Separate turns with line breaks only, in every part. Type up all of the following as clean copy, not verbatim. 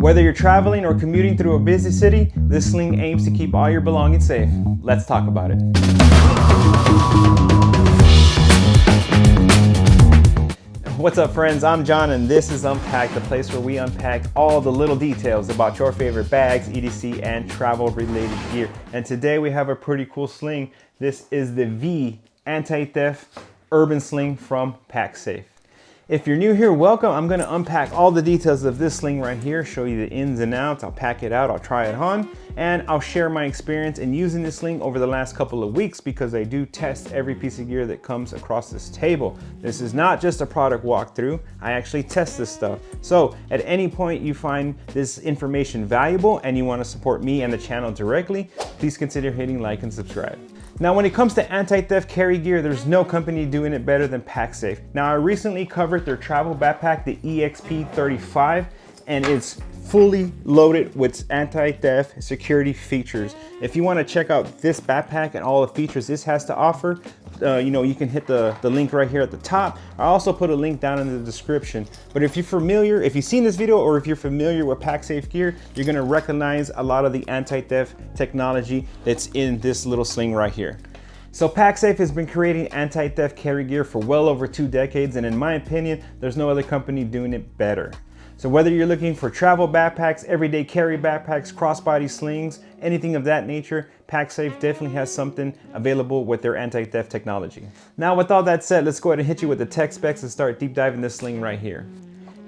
Whether you're traveling or commuting through a busy city, this sling aims to keep all your belongings safe. Let's talk about it. What's up, friends? I'm John and this is UnPack'D, the place where we unpack all the little details about your favorite bags, etc. and travel related gear. And today we have a pretty cool sling. This is the V Anti-Theft Urban Sling from Pacsafe. If you're new here, welcome. I'm gonna unpack all the details of this sling right here, show you the ins and outs. I'll pack it out, I'll try it on, and I'll share my experience in using this sling over the last couple of weeks because I do test every piece of gear that comes across this table. This is not just a product walkthrough, I actually test this stuff. So at any point you find this information valuable and you wanna support me and the channel directly, please consider hitting like and subscribe. Now, when it comes to anti-theft carry gear, there's no company doing it better than Pacsafe. Now, I recently covered their travel backpack, the EXP35, and it's fully loaded with anti-theft security features. If you want to check out this backpack and all the features this has to offer, you can hit the link right here at the top. I also put a link down in the description. But if you're familiar, if you've seen this video or if you're familiar with Pacsafe gear, you're gonna recognize a lot of the anti-theft technology that's in this little sling right here. So Pacsafe has been creating anti-theft carry gear for well over 2 decades, and in my opinion, there's no other company doing it better. So whether you're looking for travel backpacks, everyday carry backpacks, crossbody slings, anything of that nature, Pacsafe definitely has something available with their anti-theft technology. Now with all that said, let's go ahead and hit you with the tech specs and start deep diving this sling right here.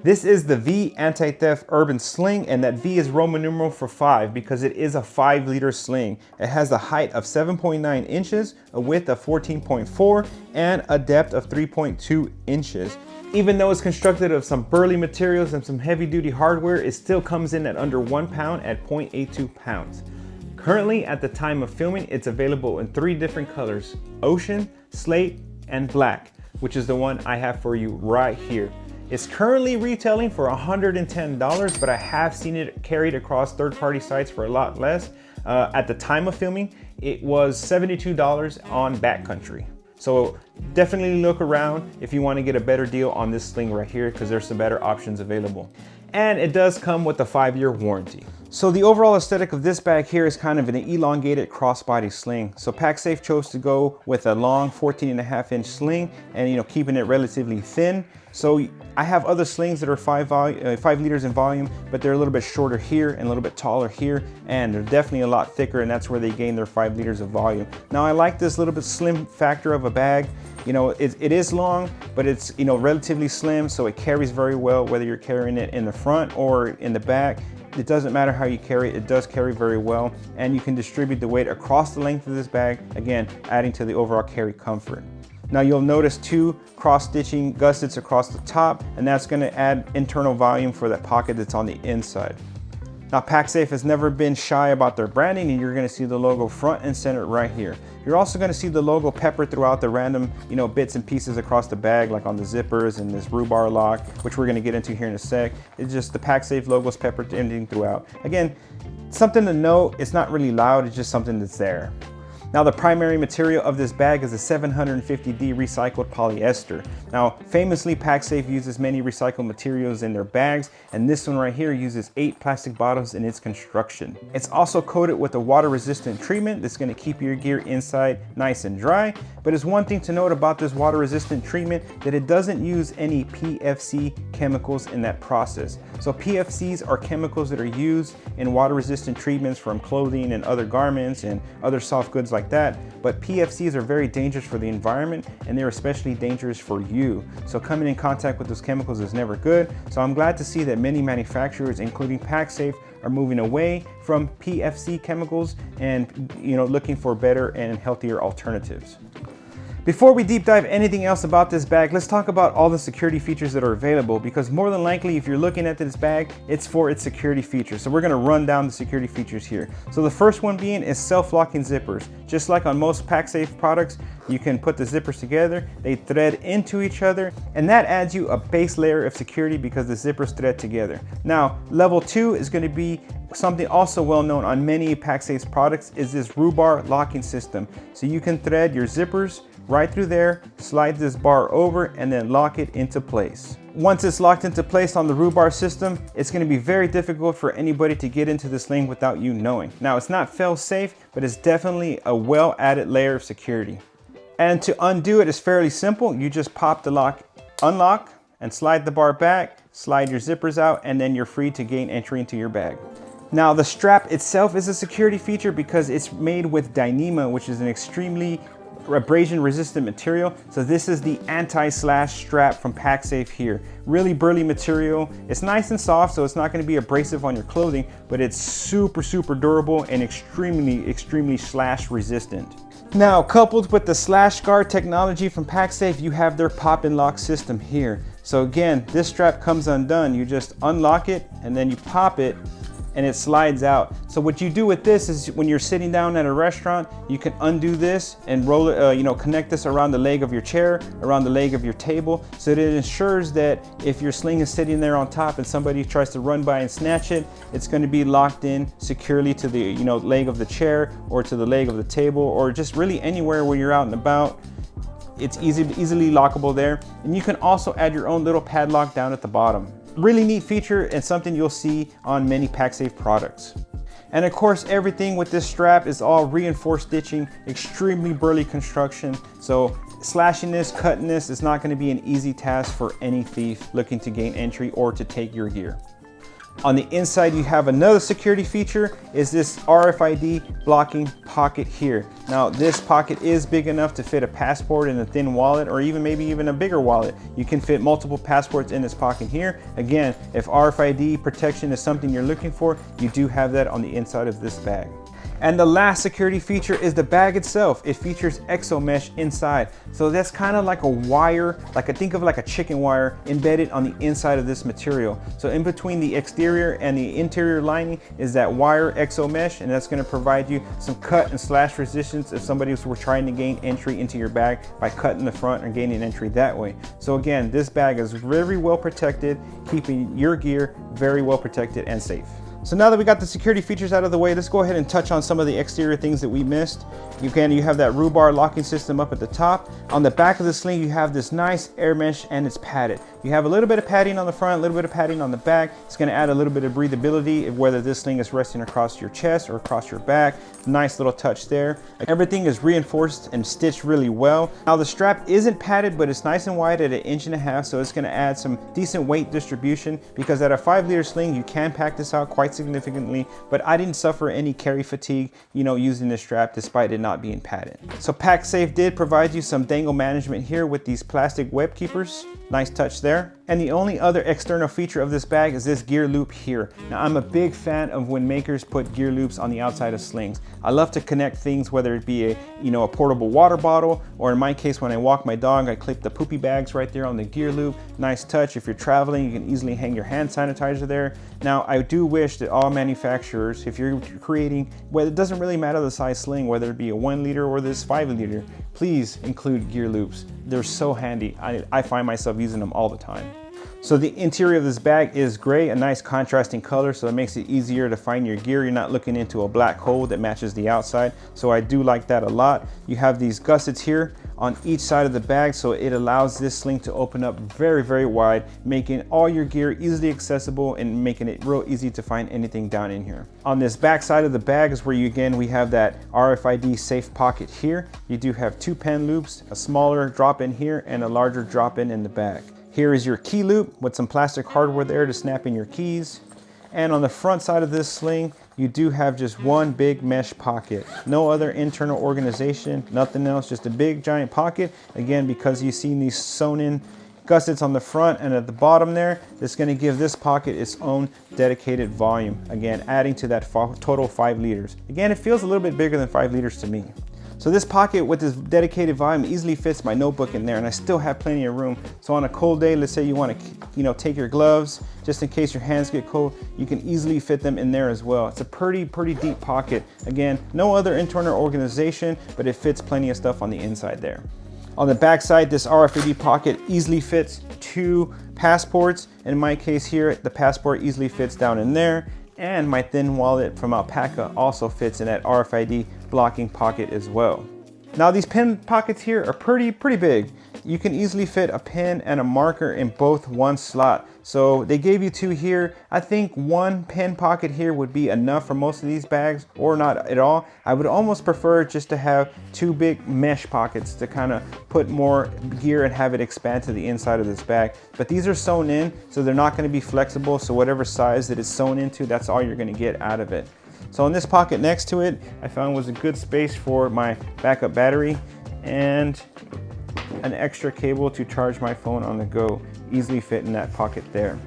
This is the V Anti-Theft Urban Sling, and that V is Roman numeral for 5 because it is a 5-liter sling. It has a height of 7.9 inches, a width of 14.4, and a depth of 3.2 inches. Even though it's constructed of some burly materials and some heavy-duty hardware, it still comes in at under 1 pound at 0.82 pounds. Currently, at the time of filming, it's available in 3 different colors: ocean, slate, and black, which is the one I have for you right here. It's currently retailing for $110, but I have seen it carried across third-party sites for a lot less. At the time of filming, it was $72 on Backcountry. So definitely look around if you want to get a better deal on this sling right here, because there's some better options available. And it does come with a 5-year warranty. So the overall aesthetic of this bag here is kind of an elongated crossbody sling. So Pacsafe chose to go with a long 14.5-inch sling and keeping it relatively thin. So I have other slings that are 5 liters in volume, but they're a little bit shorter here and a little bit taller here, and they're definitely a lot thicker, and that's where they gain their 5 liters of volume. Now I like this little bit slim factor of a bag. It is long, but it's relatively slim, so it carries very well whether you're carrying it in the front or in the back. It doesn't matter how you carry it, it does carry very well, and you can distribute the weight across the length of this bag, again, adding to the overall carry comfort. Now you'll notice 2 cross-stitching gussets across the top, and that's going to add internal volume for that pocket that's on the inside. Now Pacsafe has never been shy about their branding, and you're going to see the logo front and center right here. You're also going to see the logo peppered throughout the random bits and pieces across the bag, like on the zippers and this rhubarb lock, which we're going to get into here in a sec. It's just the Pacsafe logo's peppered everything throughout. Again, something to note, it's not really loud, it's just something that's there. Now the primary material of this bag is a 750D recycled polyester. Now famously, Pacsafe uses many recycled materials in their bags, and this one right here uses 8 plastic bottles in its construction. It's also coated with a water resistant treatment that's going to keep your gear inside nice and dry, but it's one thing to note about this water resistant treatment that it doesn't use any PFC chemicals in that process. So PFCs are chemicals that are used in water resistant treatments from clothing and other garments and other soft goods like that, but PFCs are very dangerous for the environment, and they're especially dangerous for you. So coming in contact with those chemicals is never good. So I'm glad to see that many manufacturers, including Pacsafe, are moving away from PFC chemicals and looking for better and healthier alternatives. Before we deep dive anything else about this bag, let's talk about all the security features that are available, because more than likely, if you're looking at this bag, it's for its security features. So we're gonna run down the security features here. So the first one being is self-locking zippers. Just like on most Pacsafe products, you can put the zippers together, they thread into each other, and that adds you a base layer of security because the zippers thread together. Now, level 2 is gonna be something also well known on many Pacsafe products, is this rhubarb locking system. So you can thread your zippers right through there, slide this bar over, and then lock it into place. Once it's locked into place on the rhubarb system, it's going to be very difficult for anybody to get into the sling without you knowing. Now, it's not fail safe, but it's definitely a well added layer of security. And to undo it is fairly simple. You just pop the lock, unlock, and slide the bar back, slide your zippers out, and then you're free to gain entry into your bag. Now, the strap itself is a security feature because it's made with Dyneema, which is an extremely abrasion resistant material. So this is the anti-slash strap from Pacsafe here. Really burly material. It's nice and soft, so it's not going to be abrasive on your clothing, but it's super durable and extremely slash resistant. Now, coupled with the slash guard technology from Pacsafe, you have their pop and lock system here. So again, this strap comes undone. You just unlock it and then you pop it and it slides out. So what you do with this is when you're sitting down at a restaurant, you can undo this and roll it, connect this around the leg of your chair, around the leg of your table, so that it ensures that if your sling is sitting there on top and somebody tries to run by and snatch it, it's going to be locked in securely to the leg of the chair or to the leg of the table, or just really anywhere where you're out and about. It's easily lockable there. And you can also add your own little padlock down at the bottom. Really neat feature and something you'll see on many Pacsafe products. And of course, everything with this strap is all reinforced stitching, extremely burly construction. So slashing this, cutting this is not going to be an easy task for any thief looking to gain entry or to take your gear. On the inside, you have another security feature, is this RFID blocking pocket here. Now, this pocket is big enough to fit a passport in a thin wallet, or maybe even a bigger wallet. You can fit multiple passports in this pocket here. Again, if RFID protection is something you're looking for, you do have that on the inside of this bag. And the last security feature is the bag itself. It features exo mesh inside. So that's kind of like a wire, think of like a chicken wire embedded on the inside of this material. So in between the exterior and the interior lining is that wire exo mesh, and that's going to provide you some cut and slash resistance if somebody were trying to gain entry into your bag by cutting the front and gaining entry that way. So again, this bag is very well protected, keeping your gear very well protected and safe. So now that we got the security features out of the way, let's go ahead and touch on some of the exterior things that we missed. You have that rhubarb locking system up at the top. On the back of the sling, you have this nice air mesh, and it's padded. You have a little bit of padding on the front, a little bit of padding on the back. It's going to add a little bit of breathability, whether this sling is resting across your chest or across your back. Nice little touch there. Everything is reinforced and stitched really well. Now, the strap isn't padded, but it's nice and wide at 1.5 inches, so it's going to add some decent weight distribution, because at a 5-liter sling, you can pack this out quite significantly, but I didn't suffer any carry fatigue, using this strap despite it not being padded. So Pacsafe did provide you some dangle management here with these plastic web keepers. Nice touch there. And the only other external feature of this bag is this gear loop here. Now, I'm a big fan of when makers put gear loops on the outside of slings. I love to connect things, whether it be a portable water bottle, or in my case, when I walk my dog, I clip the poopy bags right there on the gear loop. Nice touch. If you're traveling, you can easily hang your hand sanitizer there. Now, I do wish that all manufacturers, if you're creating, it doesn't really matter the size sling, whether it be a 1 liter or this 5 liter, please include gear loops. They're so handy. I find myself using them all the time. So the interior of this bag is gray, a nice contrasting color, so it makes it easier to find your gear. You're not looking into a black hole that matches the outside, so I do like that a lot. You have these gussets here on each side of the bag, so it allows this sling to open up very wide, making all your gear easily accessible and making it real easy to find anything down in here. On this back side of the bag is where we have that RFID safe pocket here. You do have 2 pen loops, a smaller drop in here and a larger drop in the back. Here is your key loop with some plastic hardware there to snap in your keys. And on the front side of this sling, you do have just one big mesh pocket. No other internal organization, nothing else, just a big giant pocket. Again, because you've seen these sewn in gussets on the front and at the bottom there, it's going to give this pocket its own dedicated volume. Again, adding to that total 5 liters. Again, it feels a little bit bigger than 5 liters to me. So this pocket with this dedicated volume easily fits my notebook in there, and I still have plenty of room. So on a cold day, let's say you want to, take your gloves, just in case your hands get cold, you can easily fit them in there as well. It's a pretty deep pocket. Again, no other internal organization, but it fits plenty of stuff on the inside there. On the back side, this RFID pocket easily fits 2 passports. In my case here, the passport easily fits down in there. And my thin wallet from Alpaca also fits in that RFID blocking pocket as well. Now these pen pockets here are pretty big. You can easily fit a pen and a marker in both one slot. So they gave you two here. I think one pen pocket here would be enough for most of these bags, or not at all. I would almost prefer just to have two big mesh pockets to kind of put more gear and have it expand to the inside of this bag. But these are sewn in, so they're not going to be flexible. So whatever size that it's sewn into, that's all you're going to get out of it. So in this pocket next to it, I found was a good space for my backup battery and an extra cable to charge my phone on the go. Easily fit in that pocket there.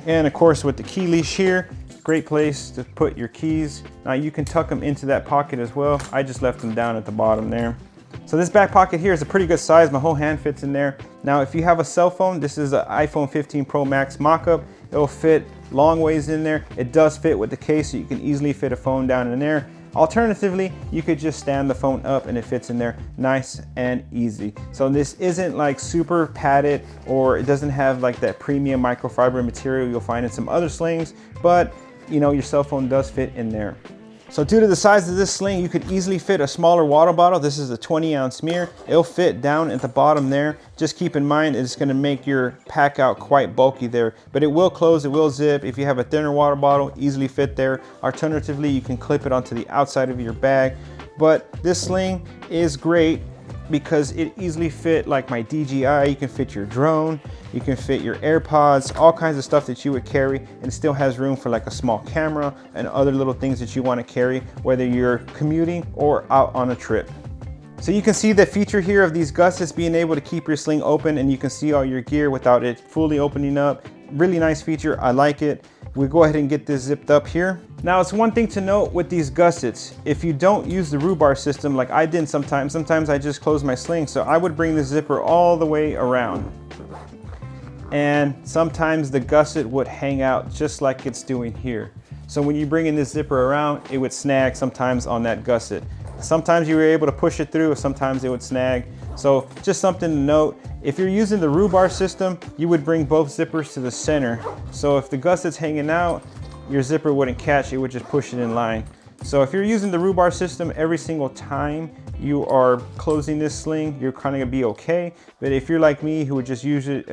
And of course with the key leash here, great place to put your keys. Now you can tuck them into that pocket as well. I just left them down at the bottom there. So this back pocket here is a pretty good size. My whole hand fits in there. Now if you have a cell phone, this is an iPhone 15 Pro Max mock-up. It'll fit long ways in there. It does fit with the case, so you can easily fit a phone down in there. Alternatively, you could just stand the phone up and it fits in there nice and easy. So this isn't like super padded, or it doesn't have like that premium microfiber material you'll find in some other slings, but you know, your cell phone does fit in there. So due to the size of this sling, you could easily fit a smaller water bottle. This is a 20-ounce mirror. It'll fit down at the bottom there. Just keep in mind, it's gonna make your pack out quite bulky there, but it will close, it will zip. If you have a thinner water bottle, easily fit there. Alternatively, you can clip it onto the outside of your bag. But this sling is great because it easily fit like my DJI. You can fit your drone, you can fit your AirPods, all kinds of stuff that you would carry, and it still has room for like a small camera and other little things that you want to carry, whether you're commuting or out on a trip. So you can see the feature here of these gussets being able to keep your sling open, and you can see all your gear without it fully opening up. Really nice feature, I like it. We'll go ahead and get this zipped up here. Now it's one thing to note with these gussets, if you don't use the rhubarb system like I did sometimes I just close my sling, so I would bring the zipper all the way around. And sometimes the gusset would hang out just like it's doing here. So when you bring in this zipper around, it would snag sometimes on that gusset. Sometimes you were able to push it through, sometimes it would snag. So just something to note. If you're using the rhubarb system, you would bring both zippers to the center. So if the gusset's hanging out, your zipper wouldn't catch, it would just push it in line. So if you're using the rhubarb system every single time you are closing this sling, you're kind of gonna be okay. But if you're like me, who would just use it,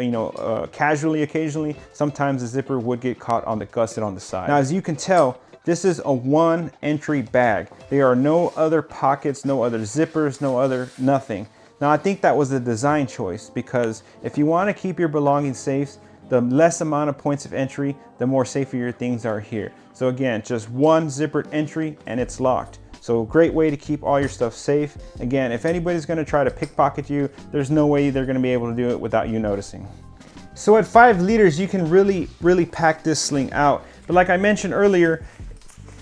casually, occasionally, sometimes the zipper would get caught on the gusset on the side. Now, as you can tell, this is a one entry bag. There are no other pockets, no other zippers, no other nothing. Now, I think that was a design choice, because if you want to keep your belongings safe, the less amount of points of entry, the more safer your things are here. So again, just one zippered entry and it's locked. So great way to keep all your stuff safe. Again, if anybody's gonna try to pickpocket you, there's no way they're gonna be able to do it without you noticing. So at 5 liters, you can really pack this sling out. But like I mentioned earlier,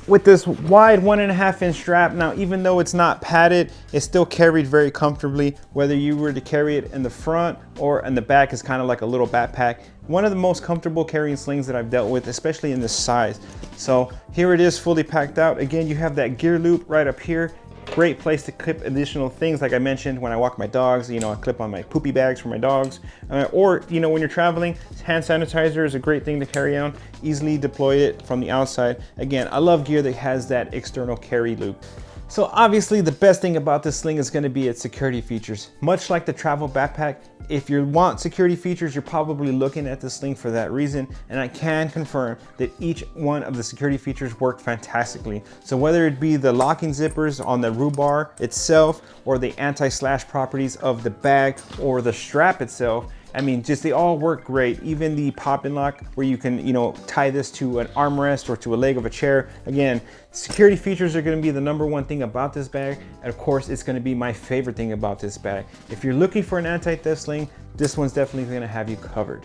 with this wide 1.5 inch strap, now even though it's not padded, it's still carried very comfortably, whether you were to carry it in the front or in the back is kind of like a little backpack. One of the most comfortable carrying slings that I've dealt with, especially in this size. So here it is fully packed out. Again, you have that gear loop right up here. Great place to clip additional things. Like I mentioned, when I walk my dogs, I clip on my poopy bags for my dogs. Or when you're traveling, hand sanitizer is a great thing to carry on. Easily deploy it from the outside. Again, I love gear that has that external carry loop. So obviously the best thing about this sling is going to be its security features. Much like the travel backpack, if you want security features, you're probably looking at the sling for that reason. And I can confirm that each one of the security features work fantastically. So whether it be the locking zippers on the rhubarb itself, or the anti-slash properties of the bag, or the strap itself, I mean, just they all work great. Even the pop and lock, where you can, tie this to an armrest or to a leg of a chair. Again, security features are gonna be the #1 thing about this bag. And of course, it's gonna be my favorite thing about this bag. If you're looking for an anti-theft sling, this one's definitely gonna have you covered.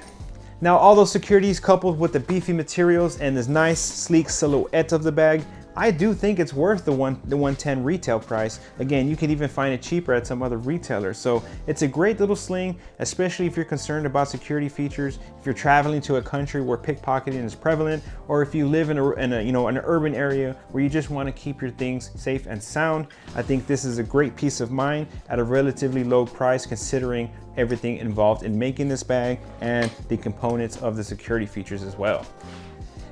Now, all those securities coupled with the beefy materials and this nice, sleek silhouette of the bag, I do think it's worth the $110 retail price. Again, you can even find it cheaper at some other retailers. So it's a great little sling, especially if you're concerned about security features, if you're traveling to a country where pickpocketing is prevalent, or if you live in an urban area where you just want to keep your things safe and sound. I think this is a great peace of mind at a relatively low price, considering everything involved in making this bag and the components of the security features as well.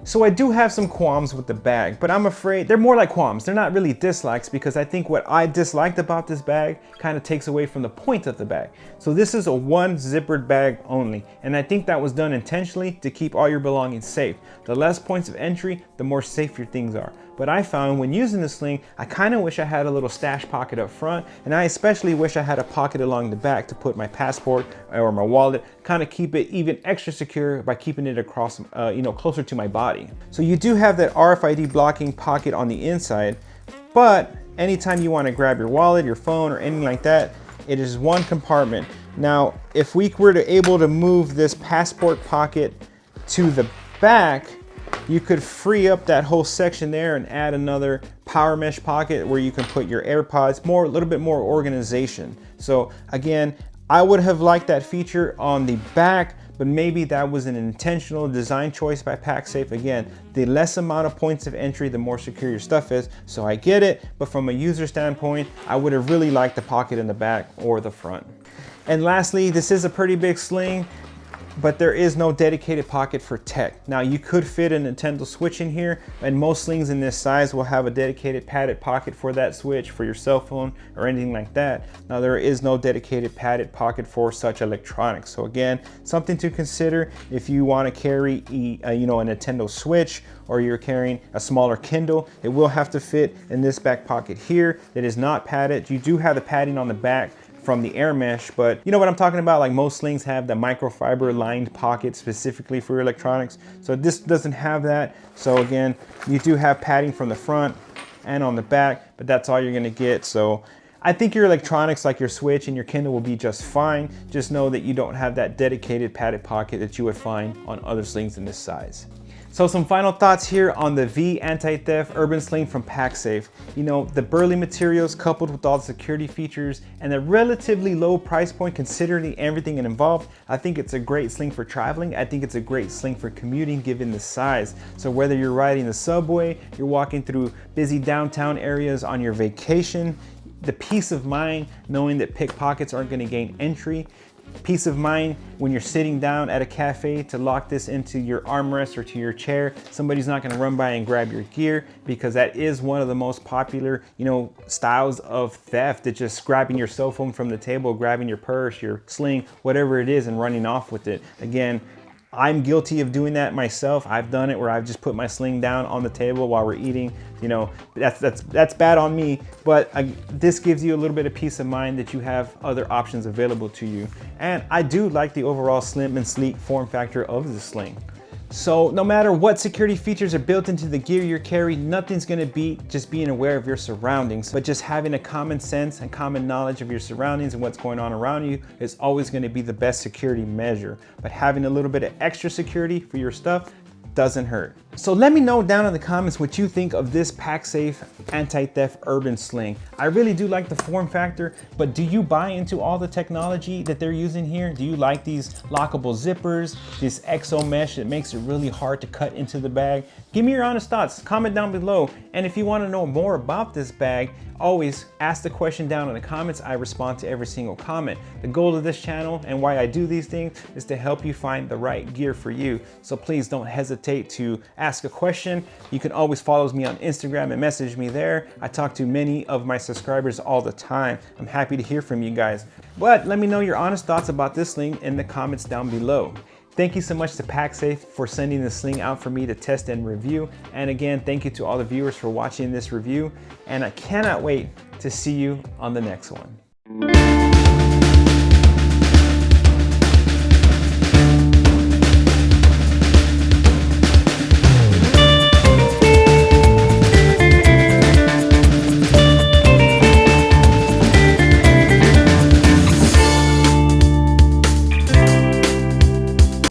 So I do have some qualms with the bag, but I'm afraid they're more like qualms. They're not really dislikes, because I think what I disliked about this bag kind of takes away from the point of the bag. So this is a one zippered bag only, and I think that was done intentionally to keep all your belongings safe. The less points of entry, the more safe your things are. But I found when using the sling, I kind of wish I had a little stash pocket up front, and I especially wish I had a pocket along the back to put my passport or my wallet, kind of keep it even extra secure by keeping it across, closer to my body. So you do have that RFID blocking pocket on the inside, but anytime you want to grab your wallet, your phone, or anything like that, it is one compartment. Now, if we were to able to move this passport pocket to the back, you could free up that whole section there and add another power mesh pocket where you can put your AirPods, a little bit more organization. So again, I would have liked that feature on the back, but maybe that was an intentional design choice by Pacsafe. Again, the less amount of points of entry, the more secure your stuff is. So I get it, but from a user standpoint, I would have really liked the pocket in the back or the front. And lastly, this is a pretty big sling, but there is no dedicated pocket for tech. Now you could fit a Nintendo Switch in here, and most slings in this size will have a dedicated padded pocket for that Switch, for your cell phone or anything like that. Now there is no dedicated padded pocket for such electronics. So again, something to consider if you want to carry a Nintendo Switch, or you're carrying a smaller Kindle. It will have to fit in this back pocket here that is not padded. You do have the padding on the back from the air mesh, but you know what I'm talking about? Like most slings have the microfiber lined pocket specifically for your electronics. So this doesn't have that. So again, you do have padding from the front and on the back, but that's all you're gonna get. So I think your electronics like your Switch and your Kindle will be just fine. Just know that you don't have that dedicated padded pocket that you would find on other slings in this size. So some final thoughts here on the V Anti-Theft Urban Sling from Pacsafe. You know, the burly materials coupled with all the security features and the relatively low price point considering everything involved, I think it's a great sling for traveling. I think it's a great sling for commuting given the size. So whether you're riding the subway, you're walking through busy downtown areas on your vacation, the peace of mind knowing that pickpockets aren't going to gain entry, peace of mind when you're sitting down at a cafe to lock this into your armrest or to your chair. Somebody's not going to run by and grab your gear, because that is one of the most popular, styles of theft. It's just grabbing your cell phone from the table, grabbing your purse, your sling, whatever it is, and running off with it. Again, I'm guilty of doing that myself. I've done it where I've just put my sling down on the table while we're eating. That's bad on me, but this gives you a little bit of peace of mind that you have other options available to you. And I do like the overall slim and sleek form factor of the sling. So no matter what security features are built into the gear you carry, nothing's gonna beat just being aware of your surroundings, but just having a common sense and common knowledge of your surroundings and what's going on around you is always gonna be the best security measure. But having a little bit of extra security for your stuff doesn't hurt. So let me know down in the comments what you think of this Pacsafe Anti-Theft Urban Sling. I really do like the form factor, but do you buy into all the technology that they're using here? Do you like these lockable zippers, this exo mesh that makes it really hard to cut into the bag? Give me your honest thoughts, comment down below. And if you want to know more about this bag, always ask the question down in the comments. I respond to every single comment. The goal of this channel and why I do these things is to help you find the right gear for you. So please don't hesitate to ask a question. You can always follow me on Instagram and message me there. I talk to many of my subscribers all the time. I'm happy to hear from you guys. But let me know your honest thoughts about this sling in the comments down below. Thank you so much to Pacsafe for sending the sling out for me to test and review. And again, thank you to all the viewers for watching this review. And I cannot wait to see you on the next one.